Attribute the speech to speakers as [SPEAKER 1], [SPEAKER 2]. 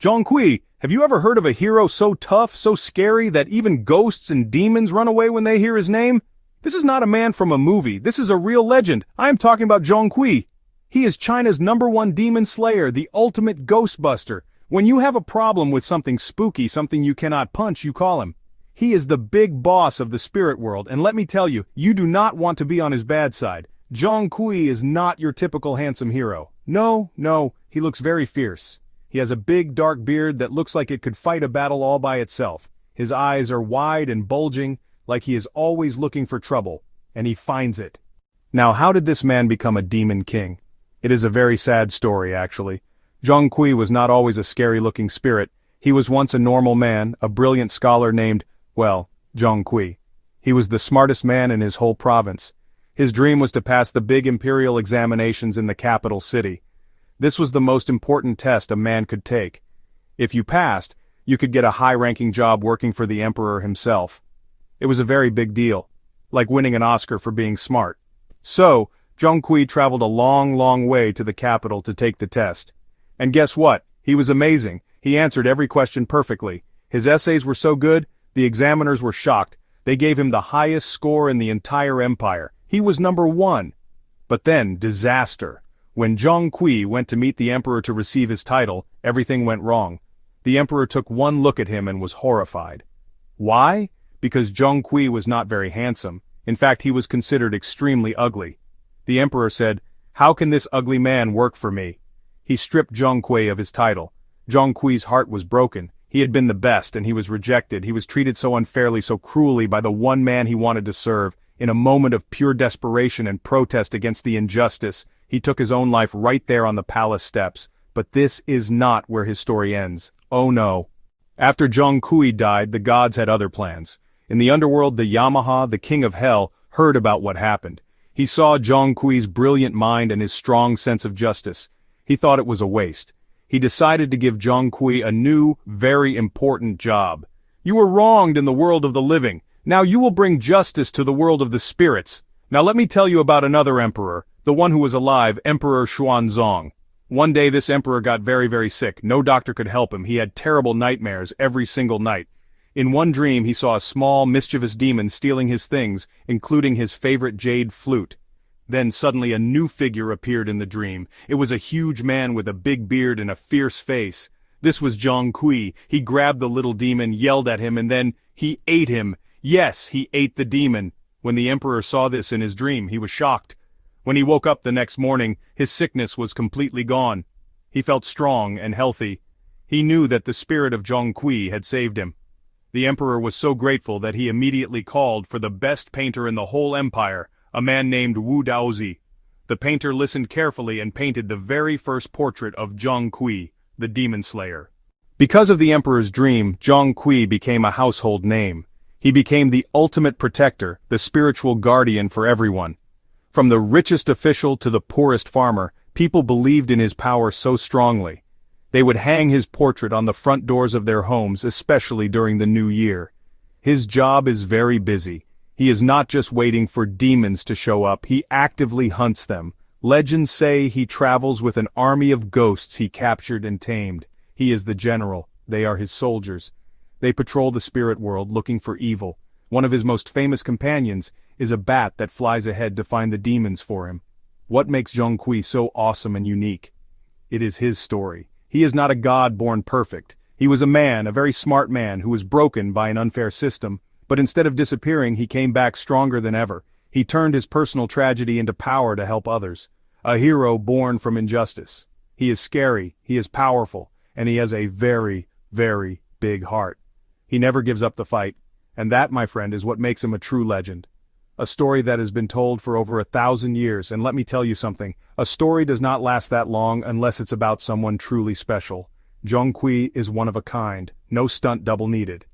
[SPEAKER 1] Zhong Kui, have you ever heard of a hero so tough, so scary that even ghosts and demons run away when they hear his name? This is not a man from a movie, this is a real legend. I am talking about Zhong Kui. He is China's #1 demon slayer, the ultimate ghostbuster. When you have a problem with something spooky, something you cannot punch, you call him. He is the big boss of the spirit world, and let me tell you, you do not want to be on his bad side. Zhong Kui is not your typical handsome hero. No, he looks very fierce. He has a big dark beard that looks like it could fight a battle all by itself. His eyes are wide and bulging, like he is always looking for trouble, and he finds it. Now, how did this man become a demon king? It is a very sad story, actually. Zhong Kui was not always a scary-looking spirit. He was once a normal man, a brilliant scholar named, well, Zhong Kui. He was the smartest man in his whole province. His dream was to pass the big imperial examinations in the capital city. This was the most important test a man could take. If you passed, you could get a high-ranking job working for the emperor himself. It was a very big deal, like winning an Oscar for being smart. So, Zhong Kui traveled a long way to the capital to take the test. And guess what? He was amazing. He answered every question perfectly. His essays were so good, the examiners were shocked. They gave him the highest score in the entire empire. He was #1. But then, disaster. When Zhong Kui went to meet the emperor to receive his title, everything went wrong. The emperor took one look at him and was horrified. Why? Because Zhong Kui was not very handsome. In fact, he was considered extremely ugly. The emperor said, "How can this ugly man work for me?" He stripped Zhong Kui of his title. Zhong Kui's heart was broken. He had been the best and he was rejected. He was treated so unfairly, so cruelly by the one man he wanted to serve. In a moment of pure desperation and protest against the injustice, he took his own life right there on the palace steps. But this is not where his story ends. Oh no. After Zhong Kui died, the gods had other plans. In the underworld, the Yamaha, the king of hell, heard about what happened. He saw Zhong Kui's brilliant mind and his strong sense of justice. He thought it was a waste. He decided to give Zhong Kui a new, very important job. "You were wronged in the world of the living. Now you will bring justice to the world of the spirits. Now let me tell you about another emperor, the one who was alive, Emperor Xuanzong. One day this emperor got very sick. No doctor could help him. He had terrible nightmares every single night. In one dream he saw a small, mischievous demon stealing his things, including his favorite jade flute. Then suddenly a new figure appeared in the dream. It was a huge man with a big beard and a fierce face. This was Zhong Kui. He grabbed the little demon, yelled at him, and then he ate him. Yes, he ate the demon. When the emperor saw this in his dream, he was shocked. When he woke up the next morning, his sickness was completely gone. He felt strong and healthy. He knew that the spirit of Zhong Kui had saved him. The emperor was so grateful that he immediately called for the best painter in the whole empire, a man named Wu Daozi. The painter listened carefully and painted the very first portrait of Zhong Kui, the demon slayer. Because of the emperor's dream, Zhong Kui became a household name. He became the ultimate protector, the spiritual guardian for everyone. From the richest official to the poorest farmer, people believed in his power so strongly. They would hang his portrait on the front doors of their homes, especially during the new year. His job is very busy. He is not just waiting for demons to show up, he actively hunts them. Legends say he travels with an army of ghosts he captured and tamed. He is the general, they are his soldiers. They patrol the spirit world looking for evil. One of his most famous companions is a bat that flies ahead to find the demons for him. What makes Zhong Kui so awesome and unique? It is his story. He is not a god born perfect. He was a man, a very smart man, who was broken by an unfair system, but instead of disappearing, he came back stronger than ever. He turned his personal tragedy into power to help others. A hero born from injustice. He is scary, he is powerful, and he has a very big heart. He never gives up the fight, and that, my friend, is what makes him a true legend. A story that has been told for over 1,000 years, and let me tell you something, a story does not last that long unless it's about someone truly special. Zhong Kui is one of a kind, no stunt double needed.